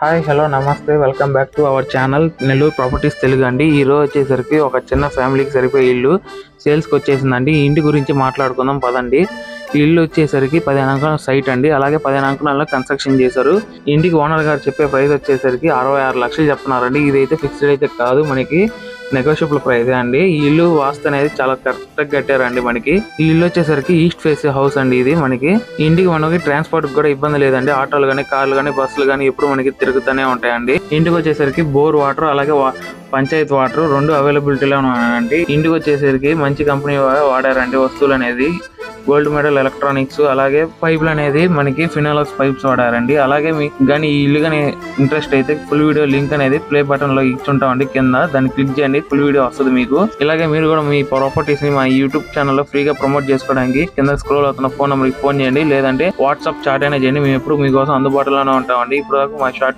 Hi hello నమస్తే welcome back to our channel Nellore properties Telugu అండి. ఈ రోజు వచ్చేసరికి ఒక చిన్న ఫ్యామిలీకి సరిపోయే ఇల్లు సేల్స్కి వచ్చేసిందండి. ఈ ఇంటి గురించి మాట్లాడుకుందాం పదండి. ఈ ఇల్లు వచ్చేసరికి 15 అంకణాల సైట్ అండి. అలాగే 15 అంకణాల్లో కన్స్ట్రక్షన్ చేశారు. ఇంటికి ఓనర్ గారు చెప్పే ప్రైస్ వచ్చేసరికి 66 లక్షలు చెప్తున్నారండి. ఇదైతే ఫిక్స్డ్ అయితే కాదు, మనకి నెగోషియబుల్ ప్రైస్ అండి. ఈ ఇల్లు వాస్తు అనేది చాలా కరెక్ట్ గా కట్టారండి. మనకి ఈ ఇల్లు వచ్చేసరికి ఈస్ట్ ఫేస్ హౌస్ అండి. ఇది మనకి ఇంటికి మనకి ట్రాన్స్పోర్ట్ కూడా ఇబ్బంది లేదండి. ఆటోలు గానీ, కార్లు గానీ, బస్సులు గానీ ఎప్పుడు మనకి తిరుగుతూనే ఉంటాయండి. ఇంటికి వచ్చేసరికి బోర్ వాటర్ అలాగే పంచాయత్ వాటర్ రెండు అవైలబిలిటీలో ఉన్నాయండి. ఇంటికి వచ్చేసరికి మంచి కంపెనీ వాడారండి. వస్తువులు అనేది గోల్డ్ మెడల్ ఎలక్ట్రానిక్స్, అలాగే పైపులు అనేది మనకి ఫినాలక్స్ పైప్స్ వాడారండి. అలాగే మీకు కానీ ఈ ఇల్లు కానీ ఇంట్రెస్ట్ అయితే ఫుల్ వీడియో లింక్ అనేది ప్లే బటన్ లో ఇచ్చుంటామండి కింద. దాన్ని క్లిక్ చేయండి, ఫుల్ వీడియో వస్తుంది మీకు. ఇలాగే మీరు కూడా మీ ప్రాపర్టీస్ ని మా యూట్యూబ్ ఛానల్లో ఫ్రీగా ప్రమోట్ చేసుకోవడానికి కింద స్క్రోల్ అవుతున్న ఫోన్ నెంబర్ కి ఫోన్ చేయండి, లేదంటే వాట్సాప్ చాట్ అయినా చేయండి. మేము ఎప్పుడు మీకోసం అందుబాటులోనే ఉంటామండి. ఇప్పుడు మా షార్ట్